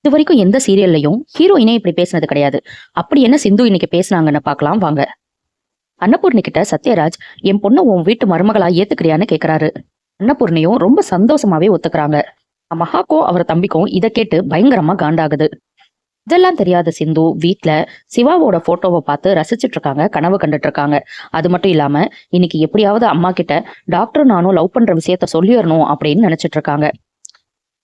இது வரைக்கும் எந்த சீரியல்லையும் ஹீரோயினே இப்படி பேசினது கிடையாது. அப்படி என்ன சிந்து இன்னைக்கு பேசுனாங்கன்னு பார்க்கலாம் வாங்க. அன்னபூர்ணி கிட்ட சத்யராஜ், என் பொண்ணு உன் வீட்டு மருமகளா ஏத்துக்கிறியான்னு கேக்குறாரு. அன்னபூர்ணியும் ரொம்ப சந்தோஷமாவே ஒத்துக்கிறாங்க. மகாக்கும் அவர் தம்பிக்கும் இதை கேட்டு பயங்கரமா காண்டாகுது. இதெல்லாம் தெரியாத சிந்து வீட்ல சிவாவோட போட்டோவை பார்த்து ரசிச்சுட்டு இருக்காங்க, கனவு கண்டுட்டு இருக்காங்க. அது மட்டும் இல்லாம இன்னைக்கு எப்படியாவது அம்மா கிட்ட டாக்டர் நானும் லவ் பண்ற விஷயத்த சொல்லிடணும் அப்படின்னு நினைச்சிட்டு இருக்காங்க.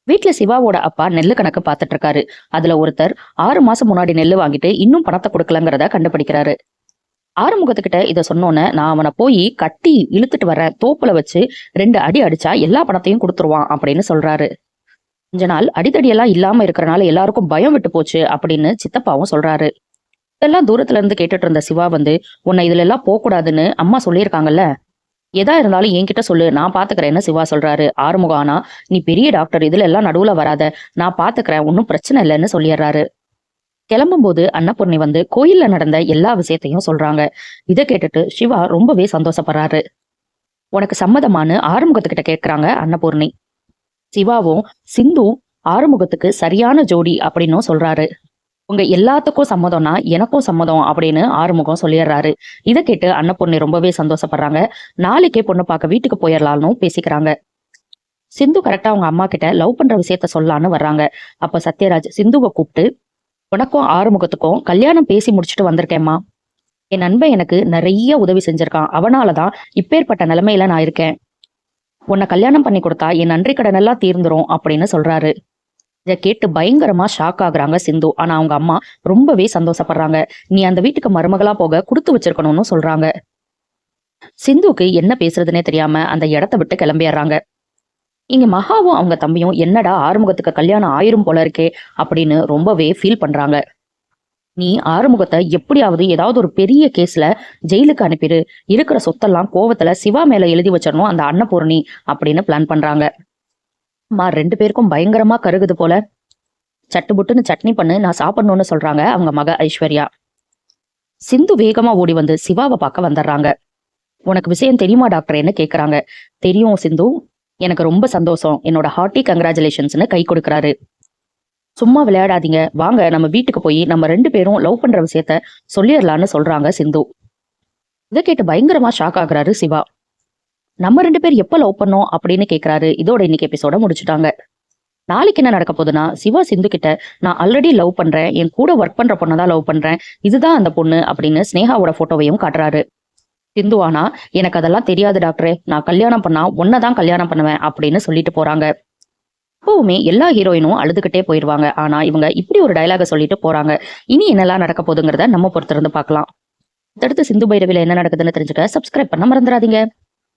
வீட்டுல சிவாவோட அப்பா நெல்லு கணக்கு பார்த்துட்டு இருக்காரு. அதுல ஒருத்தர் 6 மாசம் முன்னாடி நெல்லு வாங்கிட்டு இன்னும் பணத்தை கொடுக்கலங்கிறத கண்டுபிடிக்கிறாரு. ஆறுமுகத்துக்கிட்ட இதை சொன்னோன்னு, நான் அவனை போய் கட்டி இழுத்துட்டு வரேன், தோப்புல வச்சு 2 அடி அடிச்சா எல்லா பணத்தையும் கொடுத்துருவான் அப்படின்னு சொல்றாரு. கொஞ்ச நாள் அடித்தடியெல்லாம் இல்லாம இருக்கிறனால எல்லாருக்கும் பயம் விட்டு போச்சு அப்படின்னு சித்தப்பாவும் சொல்றாரு. இதெல்லாம் தூரத்துல இருந்து கேட்டுட்டு இருந்த சிவா வந்து, உன்னை இதுல எல்லாம் போக கூடாதுன்னு அம்மா சொல்லியிருக்காங்கல்ல, எதா இருந்தாலும் என்கிட்ட சொல்லு, நான் பாத்துக்கிறேன்னு சிவா சொல்றாரு. ஆறுமுகம், ஆனா நீ பெரிய டாக்டர், இதுல எல்லாம் நடுவுல வராத, நான் பாத்துக்கிறேன், ஒன்னும் பிரச்சனை இல்லைன்னு சொல்லிடுறாரு. கிளம்பும் போது அன்னபூர்ணி வந்து கோயில்ல நடந்த எல்லா விஷயத்தையும் சொல்றாங்க. இதை கேட்டுட்டு சிவா ரொம்பவே சந்தோஷப்படுறாரு. உனக்கு சம்மதமானு ஆறுமுகத்துக்கிட்ட கேட்கிறாங்க அன்னபூர்ணி. சிவாவும் சிந்து ஆறுமுகத்துக்கு சரியான ஜோடி அப்படின்னும் சொல்றாரு. உங்க எல்லாத்துக்கும் சம்மதம்னா எனக்கும் சம்மதம் அப்படின்னு ஆறுமுகம் சொல்லிடுறாரு. இதை கேட்டு அன்னபூர்ணி ரொம்பவே சந்தோஷப்படுறாங்க. நாளைக்கே பொண்ணு பார்க்க வீட்டுக்கு போயிடலாம்னு பேசிக்கிறாங்க. சிந்து கரெக்டா அவங்க அம்மா கிட்ட லவ் பண்ற விஷயத்த சொல்லலான்னு வர்றாங்க. அப்ப சத்யராஜ் சிந்துவை கூப்பிட்டு, உனக்கும் ஆறுமுகத்துக்கும் கல்யாணம் பேசி முடிச்சுட்டு வந்திருக்கேம்மா. என் நண்பன் எனக்கு நிறைய உதவி செஞ்சிருக்கான், அவனாலதான் இப்பேற்பட்ட நிலைமையில நான் இருக்கேன். உன்னை கல்யாணம் பண்ணி கொடுத்தா என் நன்றி கடன் எல்லாம் தீர்ந்துரும் அப்படின்னு சொல்றாரு. இதை கேட்டு பயங்கரமா ஷாக் ஆகுறாங்க சிந்து. ஆனா அவங்க அம்மா ரொம்பவே சந்தோஷப்படுறாங்க. நீ அந்த வீட்டுக்கு மருமகளா போக கொடுத்து வச்சிருக்கணும்னு சொல்றாங்க. சிந்துக்கு என்ன பேசுறதுன்னே தெரியாம அந்த இடத்த விட்டு கிளம்பிடுறாங்க. இங்க மகாவும் அவங்க தம்பியும், என்னடா ஆறுமுகத்துக்கு கல்யாணம் ஆயிரும் போல இருக்கே அப்படின்னு ரொம்பவே ஃபீல் பண்றாங்க. நீ ஆறுமுகத்தை எப்படியாவது ஏதாவது ஒரு பெரிய கேஸ்ல ஜெயிலுக்கு அனுப்பிடு, இருக்கிற சொத்தெல்லாம் கோவத்துல சிவா மேல எழுதி வச்சிடணும் அந்த அன்னபூர்ணி அப்படின்னு பிளான் பண்றாங்க. அம்மா 2 பேருக்கும் பயங்கரமா கருகுது போல. சட்டு புட்டுன்னு சட்னி பண்ணு, நான் சாப்பிடணும்னு சொல்றாங்க அவங்க மக ஐஸ்வர்யா. சிந்து வேகமா ஓடி வந்து சிவாவை பார்க்க வந்துடுறாங்க. உனக்கு விஷயம் தெரியுமா டாக்டர்ன்னு கேக்குறாங்க. தெரியும் சிந்து, எனக்கு ரொம்ப சந்தோஷம், என்னோட ஹார்ட்டி கங்க்ராச்சுலேஷன்ஸ்னு கை கொடுக்குறாரு. சும்மா விளையாடாதீங்க, வாங்க நம்ம வீட்டுக்கு போய் நம்ம 2 பேரும் லவ் பண்ற விஷயத்த சொல்லிடலான்னு சொல்றாங்க சிந்து. இதை கேட்டு பயங்கரமா ஷாக் ஆகுறாரு சிவா. நம்ம 2 பேர் எப்ப லவ் பண்ணோம் அப்படின்னு கேக்குறாரு. இதோட இன்னைக்கு எபிசோட முடிச்சுட்டாங்க. நாளைக்கு என்ன நடக்க போகுதுன்னா, சிவா சிந்து கிட்ட, நான் ஆல்ரெடி லவ் பண்றேன், என் கூட ஒர்க் பண்ற பொண்ணதான் லவ் பண்றேன், இதுதான் அந்த பொண்ணு அப்படின்னு ஸ்னேகாவோட போட்டோவையும் காட்டுறாரு. சிந்து, ஆனா எனக்கு அதெல்லாம் தெரியாது டாக்டரே, நான் கல்யாணம் பண்ணா ஒன்னதான் கல்யாணம் பண்ணுவேன் அப்படின்னு சொல்லிட்டு போறாங்க. எப்பவுமே எல்லா ஹீரோயினும் அழுதுகிட்டே போயிருவாங்க. ஆனா இவங்க இப்படி ஒரு டயலாக சொல்லிட்டு போறாங்க. இனி என்னெல்லாம் நடக்க போகுதுங்கிறத நம்ம பொறுத்திருந்து பார்க்கலாம். அடுத்து சிந்து பைரவில என்ன நடக்குதுன்னு தெரிஞ்சுக்க சப்ஸ்கிரைப் பண்ண மறந்துடாதீங்க.